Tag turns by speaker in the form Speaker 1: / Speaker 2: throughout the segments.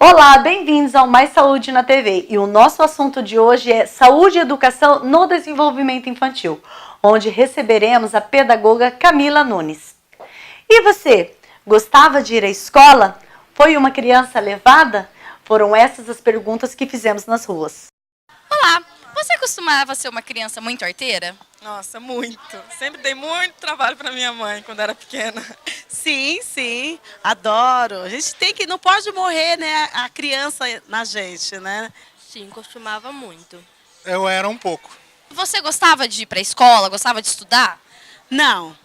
Speaker 1: Olá, bem-vindos ao Mais Saúde na TV. E o nosso assunto de hoje é saúde e educação no desenvolvimento infantil, onde receberemos a pedagoga Camila Nunes. E você, gostava de ir à escola? Foi uma criança levada? Foram essas as perguntas que fizemos nas ruas.
Speaker 2: Olá, você costumava ser uma criança muito arteira?
Speaker 3: Nossa, muito. Sempre dei muito trabalho para minha mãe quando era pequena.
Speaker 4: Sim, adoro. A gente tem que, não pode morrer, né, a criança na gente, né?
Speaker 5: Sim, costumava muito.
Speaker 6: Eu era um pouco.
Speaker 2: Você gostava de ir para a escola, gostava de estudar?
Speaker 4: Não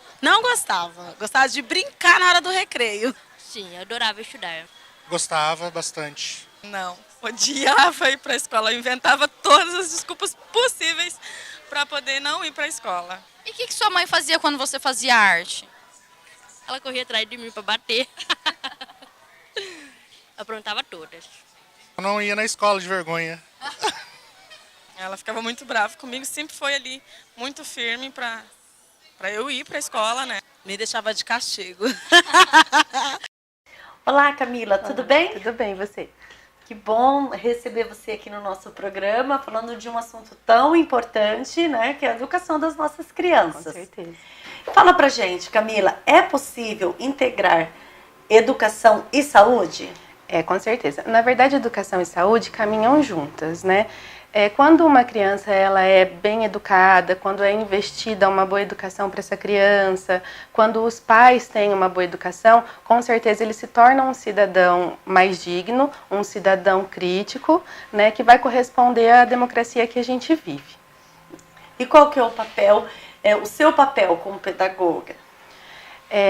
Speaker 4: gostava. Gostava de brincar na hora do recreio.
Speaker 5: Sim, eu adorava estudar.
Speaker 6: Gostava bastante.
Speaker 3: Não, odiava ir para a escola. Eu inventava todas as desculpas possíveis para poder não ir para a escola.
Speaker 2: E o que sua mãe fazia quando você fazia arte?
Speaker 5: Ela corria atrás de mim para bater. Aprontava todas.
Speaker 6: Eu não ia na escola de vergonha.
Speaker 3: Ela ficava muito brava comigo, sempre foi ali muito firme para eu ir para a escola, né?
Speaker 4: Me deixava de castigo.
Speaker 1: Olá, Camila, tudo bem?
Speaker 7: Tudo bem, e você?
Speaker 1: Que bom receber você aqui no nosso programa, falando de um assunto tão importante, né, que é a educação das nossas crianças.
Speaker 7: Com certeza.
Speaker 1: Fala pra gente, Camila, é possível integrar educação e saúde?
Speaker 7: Com certeza. Na verdade, educação e saúde caminham juntas, né? Quando uma criança ela é bem educada, quando é investida uma boa educação para essa criança, quando os pais têm uma boa educação, com certeza ele se torna um cidadão mais digno, um cidadão crítico, né, que vai corresponder à democracia que a gente vive.
Speaker 1: E qual que é o papel, o seu papel como pedagoga?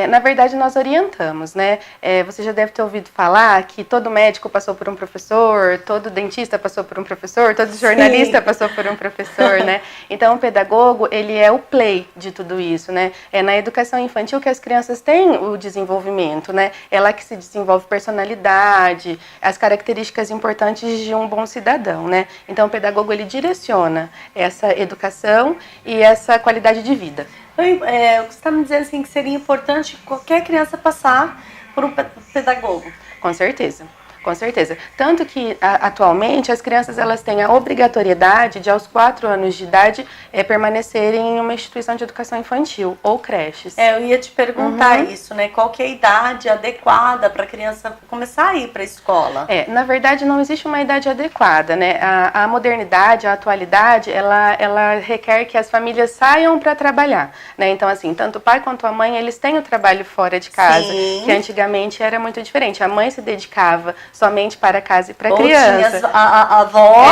Speaker 7: Na verdade, nós orientamos, né? Você já deve ter ouvido falar que todo médico passou por um professor, todo dentista passou por um professor, todo jornalista passou por um professor, né? Então, o pedagogo, ele é o play de tudo isso, né? É na educação infantil que as crianças têm o desenvolvimento, né? É lá que se desenvolve personalidade, as características importantes de um bom cidadão, né? Então, o pedagogo, ele direciona essa educação e essa qualidade de vida.
Speaker 1: Você está me dizendo assim, que seria importante qualquer criança passar por um pedagogo?
Speaker 7: Com certeza. Com certeza. Tanto que, atualmente, as crianças elas têm a obrigatoriedade de, aos 4 anos de idade, permanecerem em uma instituição de educação infantil ou creches.
Speaker 1: Eu ia te perguntar isso, né? Qual que é a idade adequada para a criança começar a ir para a escola?
Speaker 7: Na verdade, não existe uma idade adequada, né? A modernidade, a atualidade, ela requer que as famílias saiam para trabalhar, né? Então, assim, tanto o pai quanto a mãe, eles têm o trabalho fora de casa,
Speaker 1: Sim.
Speaker 7: que antigamente era muito diferente. A mãe se dedicava somente para casa e para criança.
Speaker 1: Tinha a avó.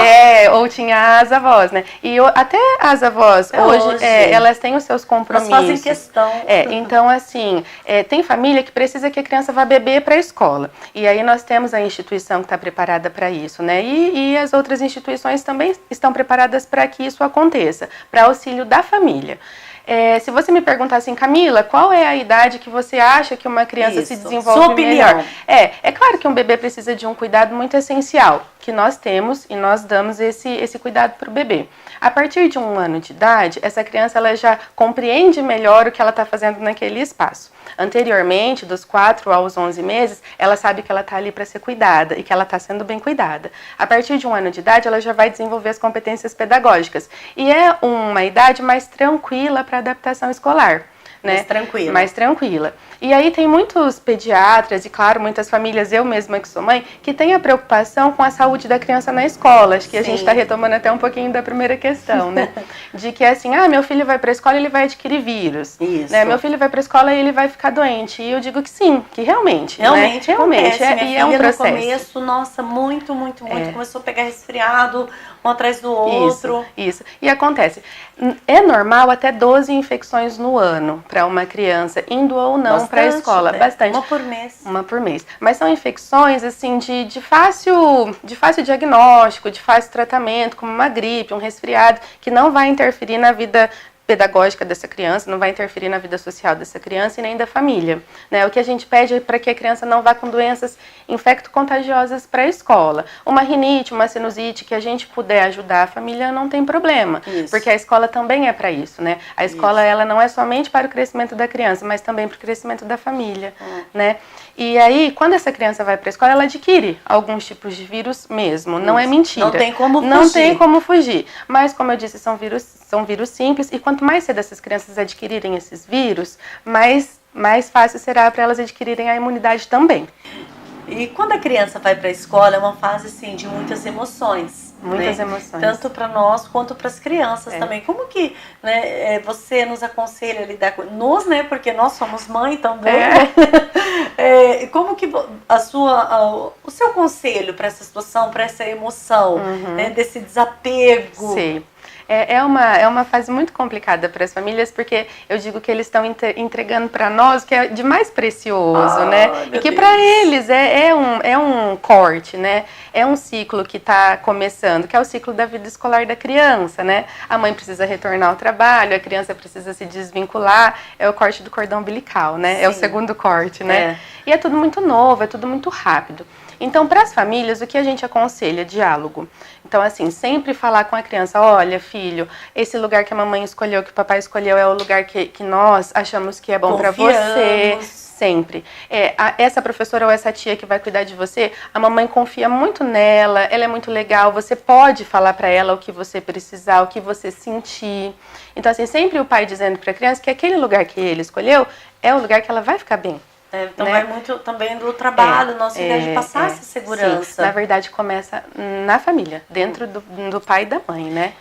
Speaker 7: Ou tinha as avós, né? E até as avós, hoje elas têm os seus compromissos.
Speaker 1: Elas fazem questão.
Speaker 7: Então, assim, tem família que precisa que a criança vá beber para a escola. E aí nós temos a instituição que está preparada para isso, né? E as outras instituições também estão preparadas para que isso aconteça, para auxílio da família. Se você me perguntar assim, Camila, qual é a idade que você acha que uma criança se desenvolve
Speaker 1: Sua opinião.
Speaker 7: melhor? É claro que um bebê precisa de um cuidado muito essencial, que nós temos e nós damos esse cuidado para o bebê. A partir de 1 ano de idade, essa criança ela já compreende melhor o que ela está fazendo naquele espaço. Anteriormente, dos 4 aos 11 meses, ela sabe que ela está ali para ser cuidada e que ela está sendo bem cuidada. A partir de 1 ano de idade, ela já vai desenvolver as competências pedagógicas. E é uma idade mais tranquila para adaptação escolar. Né? Mais tranquila. E aí tem muitos pediatras e, claro, muitas famílias, eu mesma que sou mãe, que têm a preocupação com a saúde da criança na escola. Acho que a gente está retomando até um pouquinho da primeira questão, né? De que assim, meu filho vai para a escola e ele vai adquirir vírus.
Speaker 1: Isso.
Speaker 7: Né? Meu filho vai para a escola e ele vai ficar doente. E eu digo que sim, que realmente.
Speaker 1: Realmente
Speaker 7: Acontece. E é um processo.
Speaker 1: No começo, nossa, muito. Começou a pegar resfriado, um atrás do outro.
Speaker 7: Isso. E acontece. É normal até 12 infecções no ano para uma criança, indo ou não para a escola. Bastante. Uma por mês. Mas são infecções, assim, de fácil diagnóstico, de fácil tratamento, como uma gripe, um resfriado, que não vai interferir na vida pedagógica dessa criança, não vai interferir na vida social dessa criança e nem da família, né? O que a gente pede é para que a criança não vá com doenças infecto-contagiosas para a escola. Uma rinite, uma sinusite, que a gente puder ajudar a família, não tem problema, porque a escola também é para isso, né? A escola, ela não é somente para o crescimento da criança, mas também para o crescimento da família, né? E aí, quando essa criança vai para a escola, ela adquire alguns tipos de vírus mesmo, não é mentira.
Speaker 1: Não tem como fugir.
Speaker 7: Não tem como fugir, mas como eu disse, são vírus simples, e quanto mais cedo essas crianças adquirirem esses vírus, mais fácil será para elas adquirirem a imunidade também.
Speaker 1: E quando a criança vai para a escola, é uma fase assim de muitas emoções.
Speaker 7: Muitas
Speaker 1: né?
Speaker 7: emoções.
Speaker 1: Tanto para nós quanto para as crianças também. Como que, né, você nos aconselha a lidar com nós, né? Porque nós somos mãe também. Como que o seu conselho para essa situação, para essa emoção, né, desse desapego?
Speaker 7: Sim. É uma fase muito complicada para as famílias, porque eu digo que eles estão entregando para nós o que é de mais precioso, né? E que para eles é um corte, né? É um ciclo que está começando, que é o ciclo da vida escolar da criança, né? A mãe precisa retornar ao trabalho, a criança precisa se desvincular, é o corte do cordão umbilical, né? Sim. É o segundo corte, né? E é tudo muito novo, é tudo muito rápido. Então, para as famílias, o que a gente aconselha? Diálogo. Então, assim, sempre falar com a criança, olha, filho, esse lugar que a mamãe escolheu, que o papai escolheu, é o lugar que nós achamos que é bom para você. Sempre. Essa professora ou essa tia que vai cuidar de você, a mamãe confia muito nela, ela é muito legal, você pode falar para ela o que você precisar, o que você sentir. Então, assim, sempre o pai dizendo para a criança que aquele lugar que ele escolheu é o lugar que ela vai ficar bem.
Speaker 1: Então vai muito também do trabalho, nossa ideia de passar essa segurança.
Speaker 7: Sim. Na verdade, começa na família, dentro do pai e da mãe, né?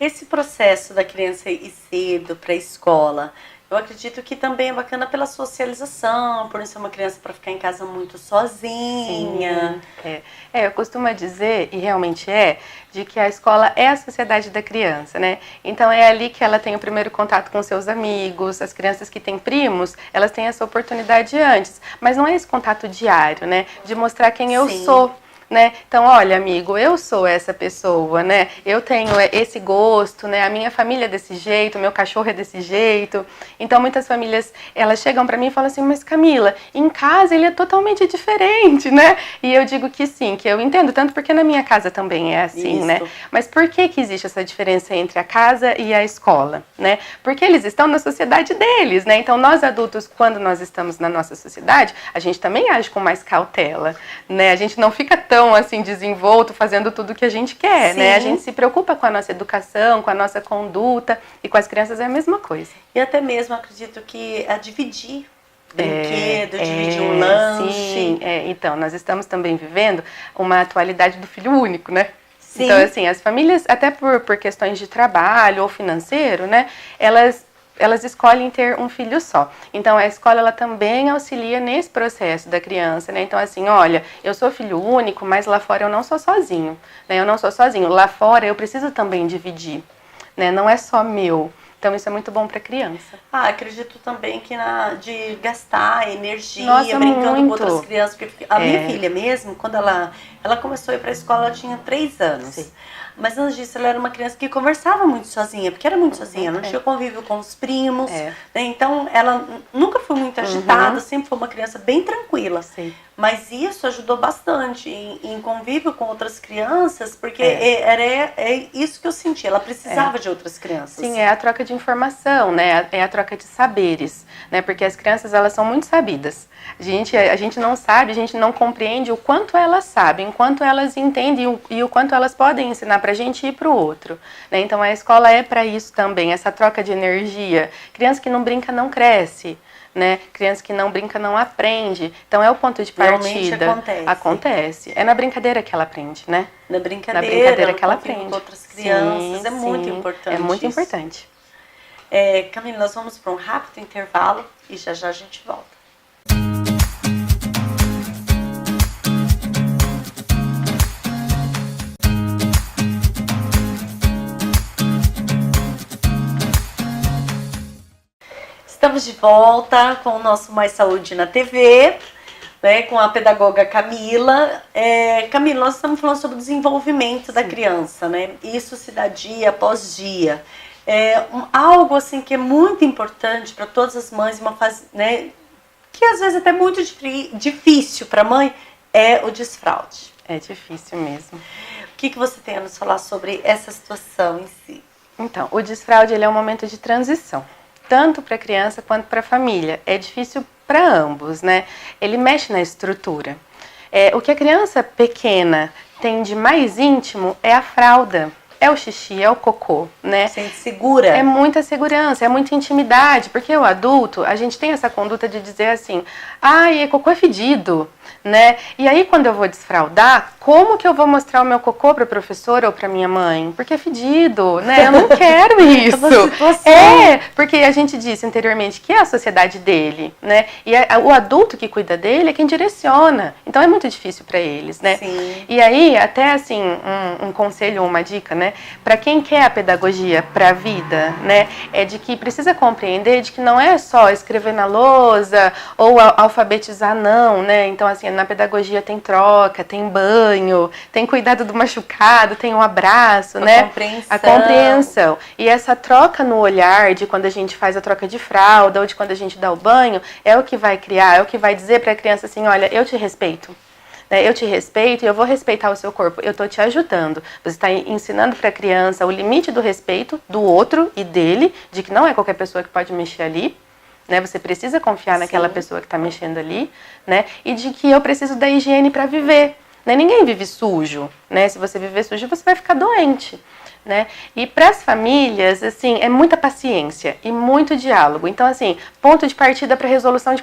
Speaker 1: Esse processo da criança ir cedo para a escola, eu acredito que também é bacana pela socialização, por não ser uma criança para ficar em casa muito sozinha.
Speaker 7: Sim, eu costumo dizer, e realmente de que a escola é a sociedade da criança, né? Então é ali que ela tem o primeiro contato com seus amigos, as crianças que têm primos, elas têm essa oportunidade antes, mas não é esse contato diário, né? De mostrar quem eu sou. Né? Então, olha, amigo, eu sou essa pessoa, né? Eu tenho esse gosto, né? A minha família é desse jeito, meu cachorro é desse jeito. Então, muitas famílias, elas chegam pra mim e falam assim, mas Camila, em casa ele é totalmente diferente, né? E eu digo que sim, que eu entendo, tanto porque na minha casa também é assim, né? Mas por que existe essa diferença entre a casa e a escola, né? Porque eles estão na sociedade deles, né? Então, nós adultos, quando nós estamos na nossa sociedade, a gente também age com mais cautela, né? A gente não fica tão assim desenvolto, fazendo tudo que a gente quer, né? A gente se preocupa com a nossa educação, com a nossa conduta, e com as crianças é a mesma coisa.
Speaker 1: E até mesmo acredito que a dividir brinquedo, dividir um lanche.
Speaker 7: Sim, então, nós estamos também vivendo uma atualidade do filho único, né?
Speaker 1: Sim.
Speaker 7: Então, assim, as famílias, até por questões de trabalho ou financeiro, né? Elas escolhem ter um filho só. Então, a escola, ela também auxilia nesse processo da criança, né? Então, assim, olha, eu sou filho único, mas lá fora eu não sou sozinho, né? Eu não sou sozinho. Lá fora eu preciso também dividir, né? Não é só meu. Então, isso é muito bom para a criança.
Speaker 1: Acredito também que de gastar energia,
Speaker 7: Nossa,
Speaker 1: brincando
Speaker 7: muito.
Speaker 1: com outras crianças. Porque a minha filha mesmo, quando ela começou a ir para a escola, ela tinha 3 anos. Sim. Mas antes disso, ela era uma criança que conversava muito sozinha, porque era muito sozinha, não tinha convívio com os primos. Né? Então, ela nunca foi muito agitada, sempre foi uma criança bem tranquila. Sim. Mas isso ajudou bastante em convívio com outras crianças, porque é isso que eu senti, ela precisava de outras crianças.
Speaker 7: Sim, é a troca de informação, né? É a troca de saberes, né? Porque as crianças, elas são muito sabidas. A gente não sabe, a gente não compreende o quanto elas sabem, o quanto elas entendem e o quanto elas podem ensinar pra gente e pro outro, né? Então a escola é para isso também, essa troca de energia. Criança que não brinca não cresce, né? Criança que não brinca não aprende. Então é o ponto de partida.
Speaker 1: Realmente
Speaker 7: acontece. É na brincadeira que ela aprende, né?
Speaker 1: Na brincadeira
Speaker 7: que ela aprende.
Speaker 1: Com outras crianças, é muito importante.
Speaker 7: É muito importante.
Speaker 1: Camila, nós vamos para um rápido intervalo e já a gente volta. Estamos de volta com o nosso Mais Saúde na TV, né, com a pedagoga Camila. Camila, nós estamos falando sobre o desenvolvimento da criança, né? Isso se dá dia após dia. Algo assim que é muito importante para todas as mães, uma fase, né, que às vezes até é muito difícil para a mãe, é o desfraude.
Speaker 7: É difícil mesmo.
Speaker 1: O que você tem a nos falar sobre essa situação em si?
Speaker 7: Então, o desfraude ele é um momento de transição, tanto para a criança quanto para a família. É difícil para ambos, né? Ele mexe na estrutura. O que a criança pequena tem de mais íntimo é a fralda. É o xixi, é o cocô, né?
Speaker 1: Sente segura.
Speaker 7: É muita segurança, é muita intimidade, porque o adulto, a gente tem essa conduta de dizer assim, ai, cocô é fedido, né? E aí quando eu vou desfraldar, como que eu vou mostrar o meu cocô para a professora ou para minha mãe? Porque é fedido, né? Eu não quero isso. Porque a gente disse anteriormente que é a sociedade dele, né? E o adulto que cuida dele é quem direciona. Então é muito difícil para eles, né?
Speaker 1: Sim.
Speaker 7: E aí, até assim, um conselho, uma dica, né? Para quem quer a pedagogia para a vida, né? É de que precisa compreender de que não é só escrever na lousa ou alfabetizar, não, né? Então, assim, na pedagogia tem troca, tem banho, tem cuidado do machucado, tem um abraço, né? A compreensão. E essa troca no olhar de quando a gente faz a troca de fralda ou de quando a gente dá o banho, é o que vai criar, é o que vai dizer para a criança assim, olha, eu te respeito. Eu te respeito e eu vou respeitar o seu corpo. Eu estou te ajudando. Você está ensinando para a criança o limite do respeito do outro e dele, de que não é qualquer pessoa que pode mexer ali, né? Você precisa confiar naquela pessoa que está mexendo ali, né? E de que eu preciso da higiene para viver. Né? Ninguém vive sujo, né? Se você viver sujo, você vai ficar doente. Né? E para as famílias, assim, é muita paciência e muito diálogo. Então, assim, ponto de partida para a resolução de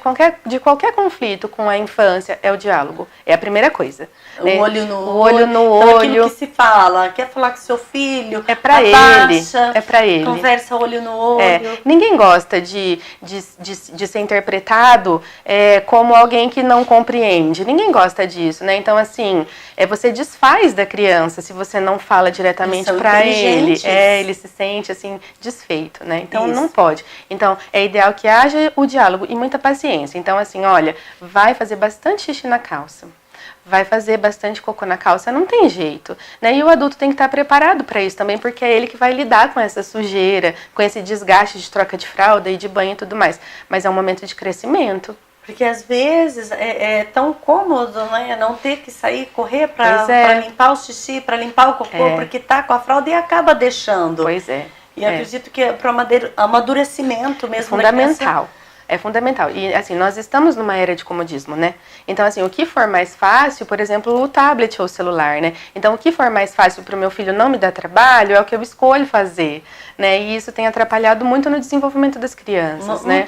Speaker 7: qualquer conflito com a infância é o diálogo. É a primeira coisa.
Speaker 1: O olho no
Speaker 7: olho.
Speaker 1: Então, aquilo que se fala, quer falar com seu filho,
Speaker 7: é para ele. É para ele.
Speaker 1: Conversa olho no olho.
Speaker 7: Ninguém gosta de ser interpretado como alguém que não compreende. Ninguém gosta disso, né? Então, assim, você desfaz da criança se você não fala diretamente para ele se sente assim desfeito, né? Então não pode. Então é ideal que haja o diálogo e muita paciência. Então assim, olha, vai fazer bastante xixi na calça, vai fazer bastante cocô na calça, não tem jeito, né? E o adulto tem que estar preparado para isso também, porque é ele que vai lidar com essa sujeira, com esse desgaste de troca de fralda e de banho e tudo mais. Mas é um momento de crescimento.
Speaker 1: Porque às vezes é tão cômodo, né? Não ter que sair, correr para limpar o xixi, para limpar o cocô, porque tá com a fralda e acaba deixando.
Speaker 7: Pois é.
Speaker 1: E acredito que para o amadurecimento mesmo.
Speaker 7: Fundamental. É fundamental. E, assim, nós estamos numa era de comodismo, né? Então, assim, o que for mais fácil, por exemplo, o tablet ou o celular, né? Então, o que for mais fácil para o meu filho não me dar trabalho é o que eu escolho fazer, né? E isso tem atrapalhado muito no desenvolvimento das crianças, né?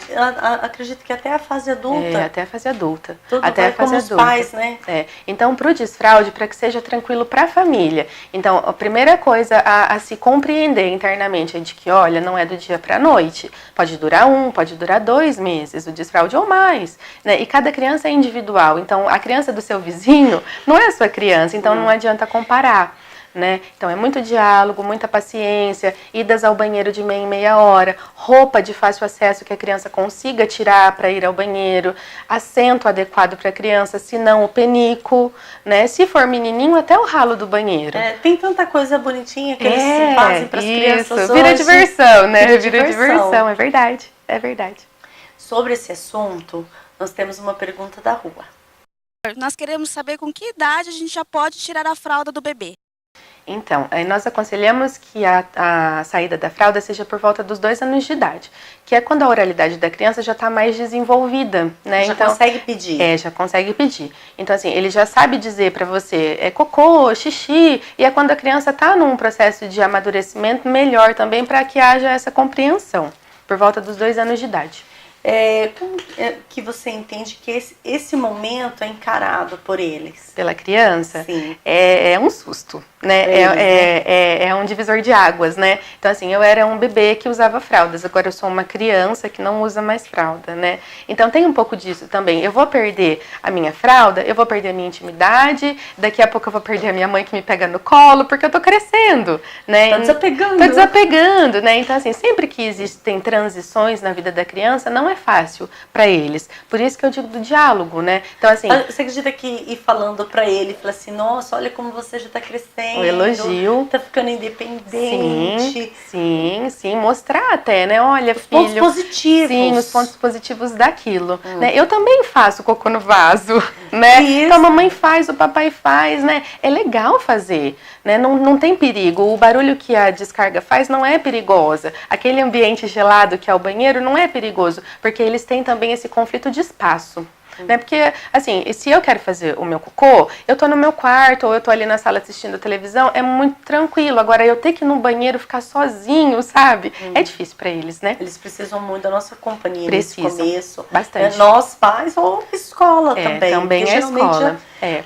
Speaker 1: Acredito que até a fase adulta.
Speaker 7: Até a fase adulta.
Speaker 1: Tudo
Speaker 7: até
Speaker 1: vai
Speaker 7: a fase
Speaker 1: como
Speaker 7: adulta.
Speaker 1: Os pais, né?
Speaker 7: Então, para o desfraude, para que seja tranquilo para a família. Então, a primeira coisa a se compreender internamente é de que, olha, não é do dia para a noite. Pode durar pode durar 2 meses, o desfraude ou mais, né? E cada criança é individual. Então, a criança do seu vizinho não é a sua criança, então não adianta comparar. Né? Então é muito diálogo, muita paciência, idas ao banheiro de meia em meia hora, roupa de fácil acesso que a criança consiga tirar para ir ao banheiro, assento adequado para a criança, se não o penico, né? Se for menininho, até o ralo do banheiro.
Speaker 1: Tem tanta coisa bonitinha que eles fazem para as crianças
Speaker 7: vira
Speaker 1: hoje.
Speaker 7: Diversão, né? Vira diversão, é verdade, é verdade.
Speaker 1: Sobre esse assunto, nós temos uma pergunta da rua.
Speaker 8: Nós queremos saber com que idade a gente já pode tirar a fralda do bebê.
Speaker 7: Então, nós aconselhamos que a saída da fralda seja por volta dos 2 anos de idade, que é quando a oralidade da criança já está mais desenvolvida, né?
Speaker 1: Já
Speaker 7: então,
Speaker 1: consegue pedir.
Speaker 7: Já consegue pedir. Então, assim, ele já sabe dizer para você, cocô, xixi, e é quando a criança está num processo de amadurecimento melhor também para que haja essa compreensão, por volta dos 2 anos de idade.
Speaker 1: Como que você entende que esse momento é encarado por eles?
Speaker 7: Pela criança?
Speaker 1: Sim.
Speaker 7: É um susto, né? É um divisor de águas, né? Então, assim, eu era um bebê que usava fraldas, agora eu sou uma criança que não usa mais fralda, né? Então, tem um pouco disso também. Eu vou perder a minha fralda, eu vou perder a minha intimidade, daqui a pouco eu vou perder a minha mãe que me pega no colo, porque eu tô crescendo, né?
Speaker 1: Tá desapegando.
Speaker 7: Tá desapegando, né? Então, assim, sempre que existem transições na vida da criança, não é fácil para eles. Por isso que eu digo do diálogo, né? Então, assim...
Speaker 1: Você acredita que ir falando pra ele, falar assim, nossa, olha como você já tá crescendo.
Speaker 7: O elogio.
Speaker 1: Tá ficando independente.
Speaker 7: Sim. Mostrar até, né? Olha,
Speaker 1: Os
Speaker 7: filho...
Speaker 1: pontos positivos.
Speaker 7: Sim, os pontos positivos daquilo. Né? Eu também faço cocô no vaso, né?
Speaker 1: Isso.
Speaker 7: Então a mamãe faz, o papai faz, né? É legal fazer, né? Não tem perigo. O barulho que a descarga faz não é perigosa. Aquele ambiente gelado que é o banheiro não é perigoso, porque eles têm também esse conflito de espaço. Né? Porque, assim, se eu quero fazer o meu cocô, eu tô no meu quarto ou eu tô ali na sala assistindo televisão, é muito tranquilo. Agora, eu ter que ir no banheiro ficar sozinho, sabe? É difícil pra eles, né?
Speaker 1: Eles precisam muito da nossa companhia
Speaker 7: Precisam.
Speaker 1: nesse começo.
Speaker 7: Bastante.
Speaker 1: Nós pais ou escola também.
Speaker 7: Também
Speaker 1: porque
Speaker 7: a
Speaker 1: geralmente
Speaker 7: escola.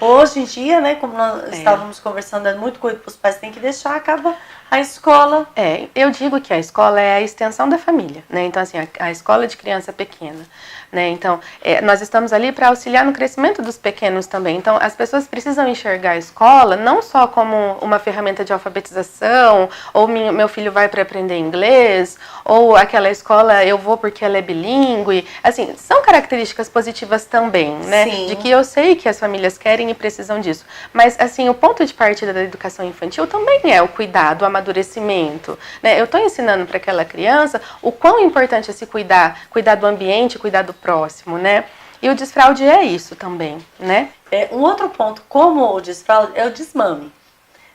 Speaker 1: Hoje em dia, né, como nós estávamos conversando, é muito coisa que os pais têm que deixar, acaba a escola.
Speaker 7: Eu digo que a escola é a extensão da família, né? Então, assim, a escola de criança pequena, né? Então, nós estamos ali para auxiliar no crescimento dos pequenos também. Então, as pessoas precisam enxergar a escola não só como uma ferramenta de alfabetização, ou meu filho vai para aprender inglês, ou aquela escola eu vou porque ela é bilíngue. Assim, são características positivas também, né?
Speaker 1: Sim.
Speaker 7: De que eu sei que as famílias querem e precisam disso. Mas, assim, o ponto de partida da educação infantil também é o cuidado, o amadurecimento, né? Eu estou ensinando para aquela criança o quão importante é se cuidar do ambiente, cuidar do próximo, né? E o desfraude é isso também, né?
Speaker 1: Um outro ponto, como o desfraude, é o desmame.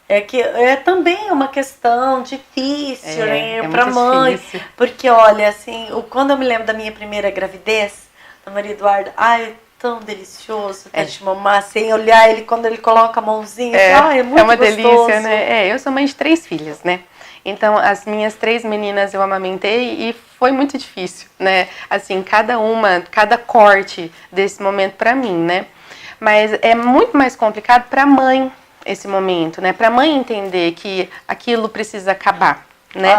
Speaker 1: É que também uma questão difícil, né, para mãe.
Speaker 7: Difícil.
Speaker 1: Porque, olha, assim, quando eu me lembro da minha primeira gravidez, da Maria Eduarda, é tão delicioso de mamar, sem olhar ele quando ele coloca a mãozinha. É muito
Speaker 7: uma
Speaker 1: gostoso.
Speaker 7: delícia, né? Eu sou mãe de 3 filhas, né? Então, as minhas 3 meninas eu amamentei e foi muito difícil, né? Assim, cada corte desse momento pra mim, né? Mas é muito mais complicado pra mãe esse momento, né? Pra mãe entender que aquilo precisa acabar, né?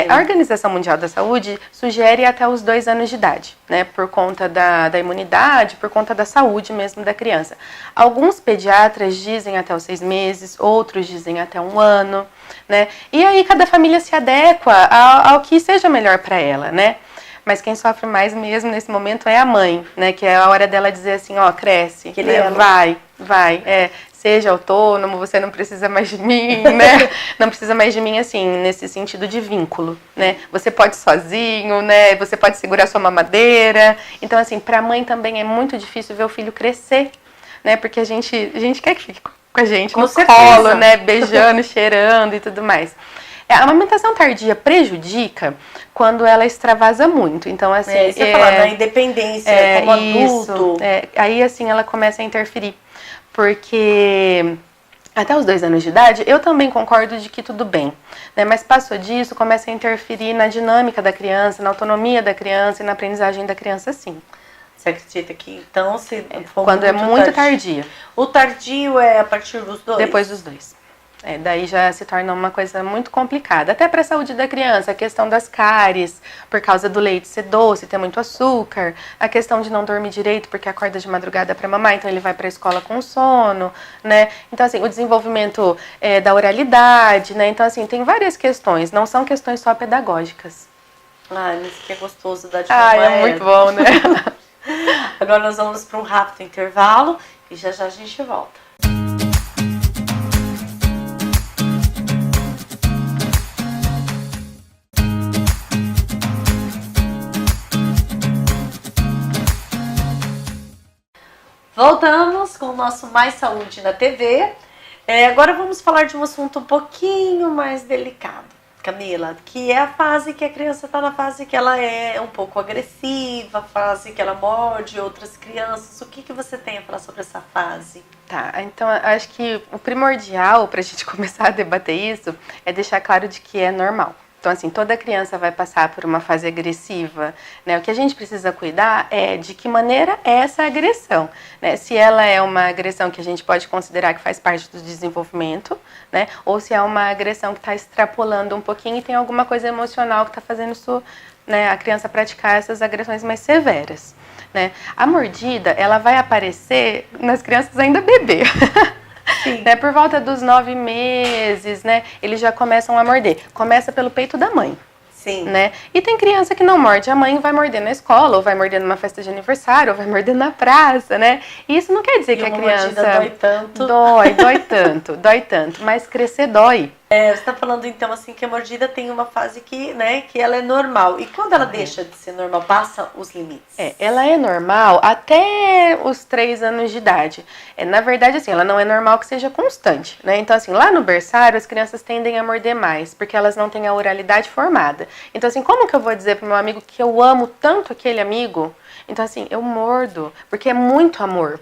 Speaker 7: A Organização Mundial da Saúde sugere até os 2 anos de idade, né? Por conta da imunidade, por conta da saúde mesmo da criança. Alguns pediatras dizem até os 6 meses, outros dizem até 1 ano, né? E aí cada família se adequa ao que seja melhor para ela, né? Mas quem sofre mais mesmo nesse momento é a mãe, né? Que é a hora dela dizer assim, cresce, né? Vai, seja autônomo, você não precisa mais de mim, né? Não precisa mais de mim, assim, nesse sentido de vínculo, né? Você pode ir sozinho, né? Você pode segurar sua mamadeira. Então, assim, pra mãe também é muito difícil ver o filho crescer, né? Porque a gente quer que fique com a gente no colo, né? Beijando, cheirando e tudo mais. A amamentação tardia prejudica quando ela extravasa muito. Então, assim...
Speaker 1: Você fala da independência como adulto.
Speaker 7: Aí, assim, ela começa a interferir. Porque até os 2 anos de idade, eu também concordo de que tudo bem, né? Mas passou disso, começa a interferir na dinâmica da criança, na autonomia da criança e na aprendizagem da criança, sim.
Speaker 1: Você acredita que, então, se for
Speaker 7: quando é muito tardia.
Speaker 1: O tardio é a partir dos 2?
Speaker 7: Depois dos 2. Daí já se torna uma coisa muito complicada. Até para a saúde da criança, a questão das cáries, por causa do leite ser doce, ter muito açúcar, a questão de não dormir direito porque acorda de madrugada para mamar, então ele vai para a escola com sono, né? Então, assim, o desenvolvimento da oralidade, né? Então, assim, tem várias questões, não são questões só pedagógicas.
Speaker 1: Mas que é gostoso dar de mamar.
Speaker 7: É muito bom, né?
Speaker 1: Agora nós vamos para um rápido intervalo e já a gente volta. Voltamos com o nosso Mais Saúde na TV. Agora vamos falar de um assunto um pouquinho mais delicado, Camila, que é a fase que a criança está na fase que ela é um pouco agressiva, a fase que ela morde outras crianças. O que você tem a falar sobre essa fase?
Speaker 7: Tá, então acho que o primordial para a gente começar a debater isso é deixar claro de que é normal. Então, assim, toda criança vai passar por uma fase agressiva, né? O que a gente precisa cuidar é de que maneira é essa agressão, né? Se ela é uma agressão que a gente pode considerar que faz parte do desenvolvimento, né? Ou se é uma agressão que está extrapolando um pouquinho e tem alguma coisa emocional que está fazendo isso, né, a criança praticar essas agressões mais severas, né? A mordida, ela vai aparecer nas crianças ainda bebê. Né, por volta dos 9 meses, né, eles já começam a morder. Começa pelo peito da mãe.
Speaker 1: Sim.
Speaker 7: Né? E tem criança que não morde a mãe, vai morder na escola, ou vai morder numa festa de aniversário, ou vai morder na praça, né? E isso não quer dizer que a criança
Speaker 1: dói tanto.
Speaker 7: Dói tanto, mas crescer dói.
Speaker 1: Você está falando então assim que a mordida tem uma fase que, né, que ela é normal. E quando ela deixa de ser normal, passa os limites?
Speaker 7: Ela é normal até os 3 anos de idade. Na verdade, assim, ela não é normal que seja constante, né? Então, assim, lá no berçário, as crianças tendem a morder mais, porque elas não têm a oralidade formada. Então, assim, como que eu vou dizer pro meu amigo que eu amo tanto aquele amigo? Então, assim, eu mordo, porque é muito amor.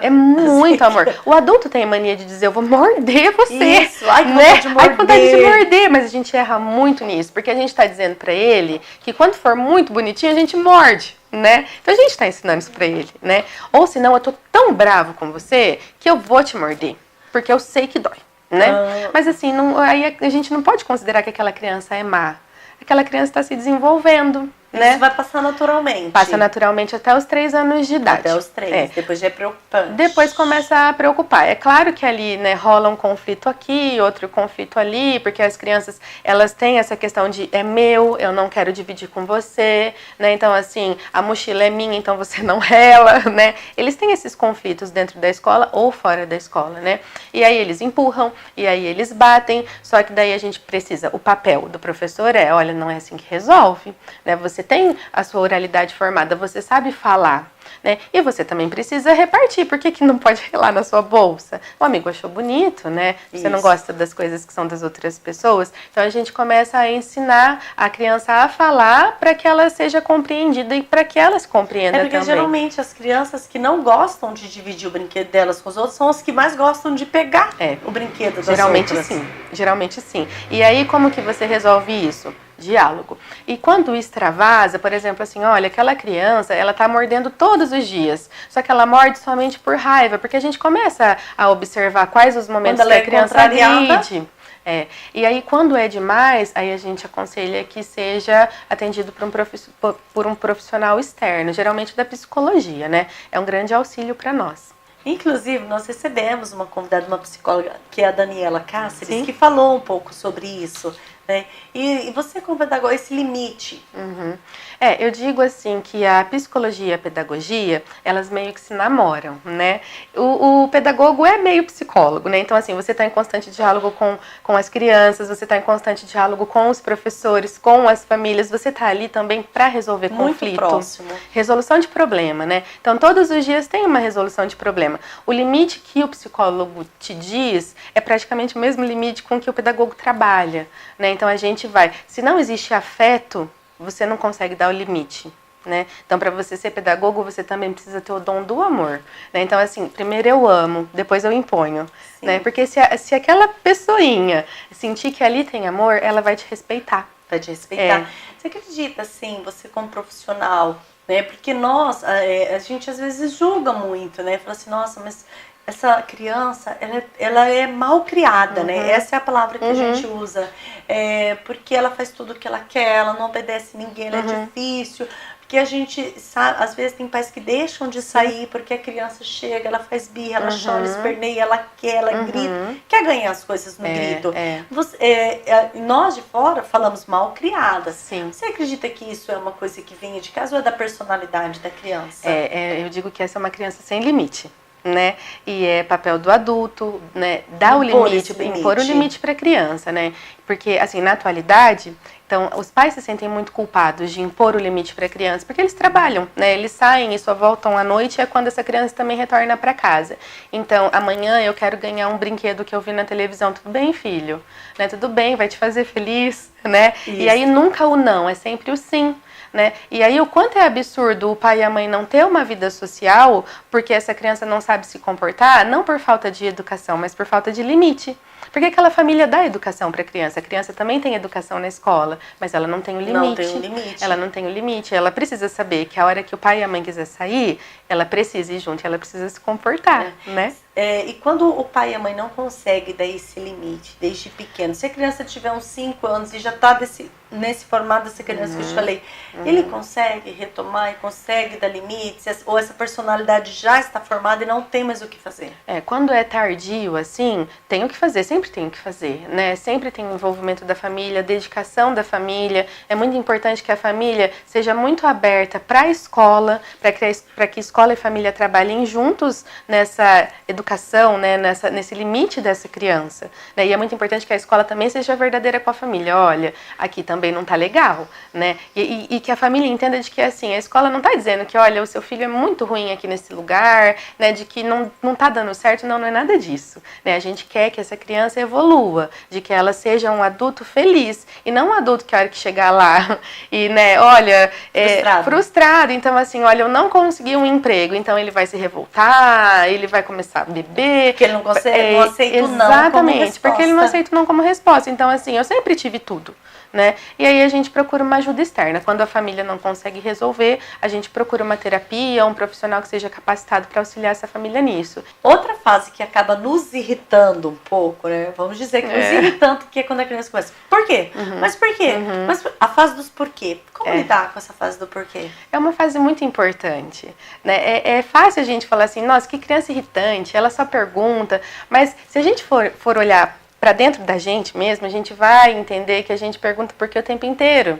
Speaker 7: É muito amor. O adulto tem a mania de dizer, eu vou morder você.
Speaker 1: Isso, ai, que
Speaker 7: né?
Speaker 1: vontade de morder.
Speaker 7: Ai, que vontade de morder. Mas a gente erra muito nisso, porque a gente tá dizendo pra ele que quando for muito bonitinho, a gente morde, né? Então a gente tá ensinando isso pra ele, né? Ou senão, eu tô tão bravo com você que eu vou te morder, porque eu sei que dói, né? Mas assim, aí a gente não pode considerar que aquela criança é má. Aquela criança está se desenvolvendo, né?
Speaker 1: Isso vai passar naturalmente.
Speaker 7: Passa naturalmente até os 3 anos de idade.
Speaker 1: Até os 3, depois já é preocupante.
Speaker 7: Depois começa a preocupar. É claro que ali, né, rola um conflito aqui, outro conflito ali, porque as crianças, elas têm essa questão de é meu, eu não quero dividir com você, né? Então, assim, a mochila é minha, então você não rela, né? Eles têm esses conflitos dentro da escola ou fora da escola, né? E aí eles empurram, e aí eles batem, só que daí a gente precisa, o papel do professor olha, não é assim que resolve, né? Você tem a sua oralidade formada, você sabe falar, né? E você também precisa repartir. Por que não pode relar na sua bolsa? O amigo achou bonito, né? Você não gosta das coisas que são das outras pessoas. Então a gente começa a ensinar a criança a falar para que ela seja compreendida e para que elas compreendam
Speaker 1: porque
Speaker 7: também.
Speaker 1: geralmente as crianças que não gostam de dividir o brinquedo delas com os outros são as que mais gostam de pegar o brinquedo das
Speaker 7: geralmente
Speaker 1: outras.
Speaker 7: Geralmente sim. E aí como que você resolve isso? Diálogo. E quando extravasa, por exemplo, assim, olha, aquela criança, ela tá mordendo todos os dias, só que ela morde somente por raiva, porque a gente começa a observar quais os momentos que a criança agride. E aí quando é demais, aí a gente aconselha que seja atendido por um profissional externo, geralmente da psicologia, né? É um grande auxílio para nós.
Speaker 1: Inclusive, nós recebemos uma convidada, uma psicóloga, que é a Daniela Cáceres, que falou um pouco sobre isso, né? E você como pedagogo, esse limite?
Speaker 7: Eu digo assim que a psicologia e a pedagogia, elas meio que se namoram, né? O pedagogo é meio psicólogo, né? Então, assim, você está em constante diálogo com as crianças, você está em constante diálogo com os professores, com as famílias, você está ali também para resolver conflito.
Speaker 1: Próximo.
Speaker 7: Resolução de problema, né? Então, todos os dias tem uma resolução de problema. O limite que o psicólogo te diz é praticamente o mesmo limite com que o pedagogo trabalha, né? Então, a gente vai... Se não existe afeto, você não consegue dar o limite, né? Então, para você ser pedagogo, você também precisa ter o dom do amor, né? Então, assim, primeiro eu amo, depois eu imponho, né? Porque se aquela pessoinha sentir que ali tem amor, ela vai te respeitar.
Speaker 1: Vai te respeitar. Você acredita, assim, você como profissional, né? Porque nós, a gente às vezes julga muito, né? Fala assim, nossa, mas essa criança, ela é mal criada, né? Essa é a palavra que a gente usa. Porque ela faz tudo o que ela quer, ela não obedece ninguém, ela é difícil. Porque a gente sabe, às vezes tem pais que deixam de sair porque a criança chega, ela faz birra, ela chora, esperneia, ela quer, ela grita, quer ganhar as coisas no grito. Nós de fora falamos mal criadas.
Speaker 7: Sim.
Speaker 1: Você acredita que isso é uma coisa que vem de casa ou é da personalidade da criança?
Speaker 7: Eu digo que essa é uma criança sem limite, né? E é papel do adulto, né? Dar o limite, impor o limite para a criança, né? Porque, assim, na atualidade, então, os pais se sentem muito culpados de impor o limite para a criança, porque eles trabalham, né? Eles saem e só voltam à noite, é quando essa criança também retorna para casa. Então, amanhã eu quero ganhar um brinquedo que eu vi na televisão. Tudo bem, filho? Né? Tudo bem, vai te fazer feliz, né? Isso. E aí nunca o não, é sempre o sim. Né? E aí o quanto é absurdo o pai e a mãe não ter uma vida social porque essa criança não sabe se comportar, não por falta de educação, mas por falta de limite. Porque aquela família dá educação para a criança também tem educação na escola, mas ela não tem o limite.
Speaker 1: Não tem o limite.
Speaker 7: Ela não tem o limite, ela precisa saber que a hora que o pai e a mãe quiser sair, ela precisa ir junto, ela precisa se comportar, né?
Speaker 1: E quando o pai e a mãe não conseguem dar esse limite desde pequeno, se a criança tiver uns 5 anos e já está nesse formato dessa criança que eu te falei, ele consegue retomar e consegue dar limites? Ou essa personalidade já está formada e não tem mais o que fazer?
Speaker 7: Quando é tardio, assim, tem o que fazer, sempre tem o que fazer, né? Sempre tem o envolvimento da família, dedicação da família. É muito importante que a família seja muito aberta para a escola, para que escola e família trabalhem juntos nessa educação, né? Nesse limite dessa criança, né? E é muito importante que a escola também seja verdadeira com a família. Olha, aqui também não tá legal, né? E que a família entenda de que, assim, a escola não tá dizendo que, olha, o seu filho é muito ruim aqui nesse lugar, né? De que não tá dando certo, não é nada disso, né? A gente quer que essa criança evolua, de que ela seja um adulto feliz, e não um adulto que a hora que chegar lá e, né, olha, frustrado. Então, assim, olha, eu não consegui um emprego, então ele vai se revoltar, ele vai começar a beber.
Speaker 1: Porque ele não consegue, não aceita o não como
Speaker 7: Exatamente, porque ele não
Speaker 1: resposta.
Speaker 7: aceita o não como resposta. Então, assim, eu sempre tive tudo, né? E aí a gente procura uma ajuda externa. Quando a família não consegue resolver, a gente procura uma terapia, um profissional que seja capacitado para auxiliar essa família nisso.
Speaker 1: Outra fase que acaba nos irritando um pouco, né? Vamos dizer que nos irritando, que é quando a criança começa. Por quê? Mas por quê? Mas a fase dos porquê. Como lidar com essa fase do porquê?
Speaker 7: É uma fase muito importante, né? É fácil a gente falar assim, nossa, que criança irritante, ela só pergunta. Mas se a gente for olhar para dentro da gente mesmo, a gente vai entender que a gente pergunta por que o tempo inteiro.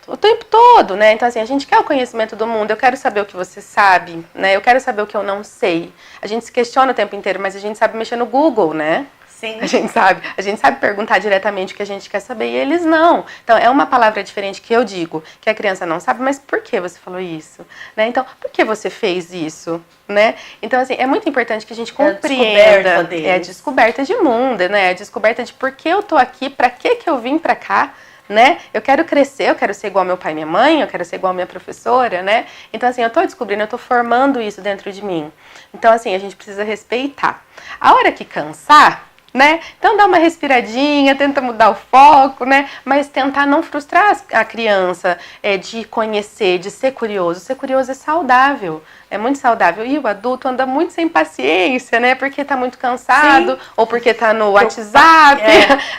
Speaker 7: O tempo todo, né? Então, assim, a gente quer o conhecimento do mundo, eu quero saber o que você sabe, né? Eu quero saber o que eu não sei. A gente se questiona o tempo inteiro, mas a gente sabe mexer no Google, né?
Speaker 1: Sim.
Speaker 7: A gente sabe perguntar diretamente o que a gente quer saber e eles não. Então, é uma palavra diferente que eu digo, que a criança não sabe, mas por que você falou isso? Né? Então, por que você fez isso? Né? Então, assim, é muito importante que a gente compreenda. É a descoberta de mundo, né? É a descoberta de por que eu tô aqui, pra que eu vim pra cá, né? Eu quero crescer, eu quero ser igual meu pai e minha mãe, eu quero ser igual minha professora, né? Então, assim, eu tô descobrindo, eu tô formando isso dentro de mim. Então, assim, a gente precisa respeitar. A hora que cansar, né? Então dá uma respiradinha, tenta mudar o foco, né? Mas tentar não frustrar a criança, de conhecer, de ser curioso. Ser curioso é saudável, é muito saudável. E o adulto anda muito sem paciência, né? Porque tá muito cansado, sim, ou porque tá no WhatsApp,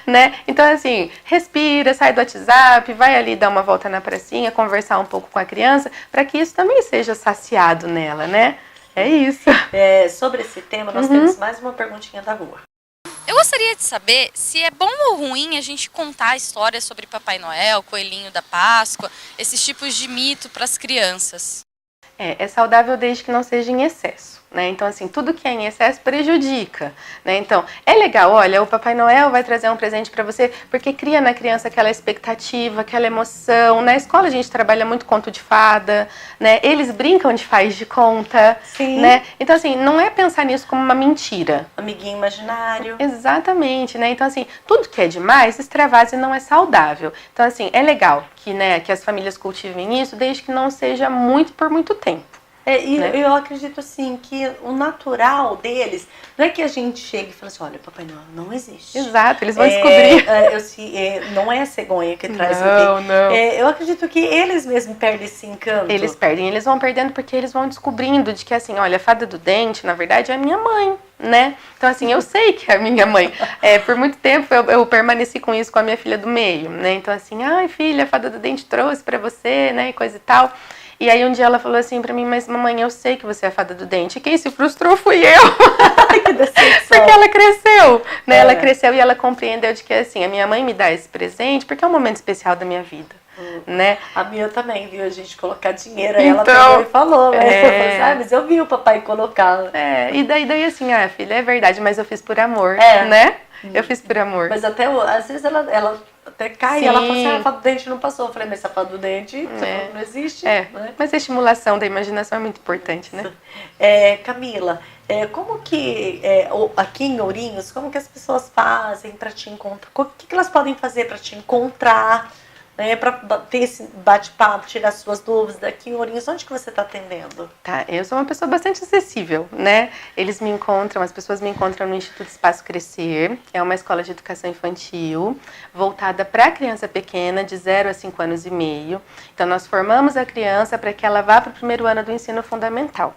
Speaker 7: né? Então, assim, respira, sai do WhatsApp, vai ali dar uma volta na pracinha, conversar um pouco com a criança, para que isso também seja saciado nela, né? É isso.
Speaker 1: Sobre esse tema, nós temos mais uma perguntinha da rua.
Speaker 2: Eu gostaria de saber se é bom ou ruim a gente contar histórias sobre Papai Noel, Coelhinho da Páscoa, esses tipos de mito para as crianças.
Speaker 7: É saudável desde que não seja em excesso, né? Então, assim, tudo que é em excesso prejudica, né? Então, é legal, olha, o Papai Noel vai trazer um presente para você, porque cria na criança aquela expectativa, aquela emoção. Na escola a gente trabalha muito conto de fada, né? Eles brincam de faz de conta,
Speaker 1: sim,
Speaker 7: né? Então, assim, não é pensar nisso como uma mentira.
Speaker 1: Amiguinho imaginário.
Speaker 7: Exatamente, né? Então, assim, tudo que é demais, extravase não é saudável. Então, assim, é legal que, né, que as famílias cultivem isso, desde que não seja muito por muito tempo. Né?
Speaker 1: Eu acredito, assim, que o natural deles não é que a gente chegue e fale assim, olha, Papai Noel não existe.
Speaker 7: Exato, eles vão descobrir.
Speaker 1: Não é a cegonha que traz
Speaker 7: não.
Speaker 1: Eu acredito que eles mesmos perdem esse encanto.
Speaker 7: Eles perdem, eles vão perdendo porque eles vão descobrindo de que, assim, olha, a fada do dente, na verdade, é a minha mãe, né? Então, assim, eu sei que é a minha mãe. Por muito tempo eu permaneci com isso com a minha filha do meio, né? Então, assim, ai, filha, a fada do dente trouxe pra você, né, e coisa e tal. E aí um dia ela falou assim pra mim, mas mamãe, eu sei que você é a fada do dente. E quem se frustrou fui eu.
Speaker 1: Que decepção.
Speaker 7: Porque ela cresceu, né? Ela cresceu e ela compreendeu de que, assim, a minha mãe me dá esse presente porque é um momento especial da minha vida, né?
Speaker 1: A minha também, viu? A gente colocar dinheiro. Aí ela pegou e falou, né? Mas eu vi o papai colocar.
Speaker 7: E daí assim, filha, é verdade, mas eu fiz por amor, né? Eu fiz por amor.
Speaker 1: Mas até, às vezes, ela até cai, ela fala assim, a fada do dente não passou. Eu falei, mas essa fada do dente não existe. Né?
Speaker 7: Mas a estimulação da imaginação é muito importante, né?
Speaker 1: Camila, como que, aqui em Ourinhos, como que as pessoas fazem para te encontrar? O que elas podem fazer para te encontrar? Né, para ter esse bate-papo, tirar suas dúvidas daqui em Ourinhos, onde que você está atendendo?
Speaker 7: Tá, eu sou uma pessoa bastante acessível, né? As pessoas me encontram no Instituto Espaço Crescer, é uma escola de educação infantil, voltada para criança pequena, de 0 a 5 anos e meio. Então, nós formamos a criança para que ela vá para o primeiro ano do ensino fundamental.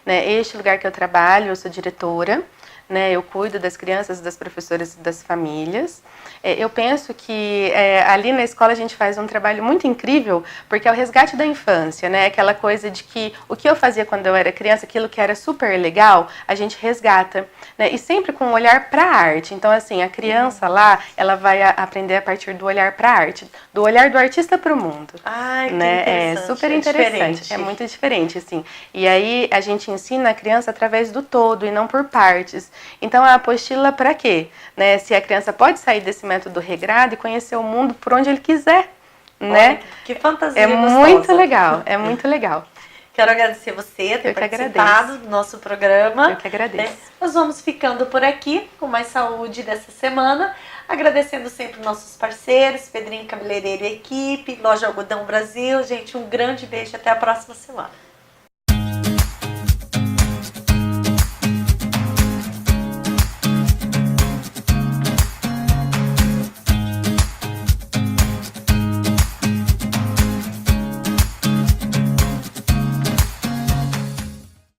Speaker 7: Né? Este lugar que eu trabalho, eu sou diretora, né? Eu cuido das crianças, das professoras e das famílias. Eu penso que ali na escola a gente faz um trabalho muito incrível, porque é o resgate da infância, né? Aquela coisa de que o que eu fazia quando eu era criança, aquilo que era super legal, a gente resgata, né? E sempre com um olhar para a arte. Então, assim, a criança lá, ela vai aprender a partir do olhar para a arte, do olhar do artista para o mundo.
Speaker 1: Ai, que
Speaker 7: né? É
Speaker 1: interessante.
Speaker 7: super interessante,
Speaker 1: diferente.
Speaker 7: é muito diferente, assim. E aí a gente ensina a criança através do todo e não por partes. Então a apostila para quê? Né? Se a criança pode sair desse método regrado e conhecer o mundo por onde ele quiser, né?
Speaker 1: Olha, que fantasia
Speaker 7: É
Speaker 1: gostosa.
Speaker 7: muito legal, é muito legal.
Speaker 1: Quero agradecer você ter
Speaker 7: Eu que
Speaker 1: participado
Speaker 7: agradeço.
Speaker 1: do nosso programa.
Speaker 7: Eu que agradeço.
Speaker 1: Nós vamos ficando por aqui com mais saúde dessa semana. Agradecendo sempre nossos parceiros, Pedrinho Cabeleireiro e equipe, Loja Algodão Brasil. Gente, um grande beijo e até a próxima semana.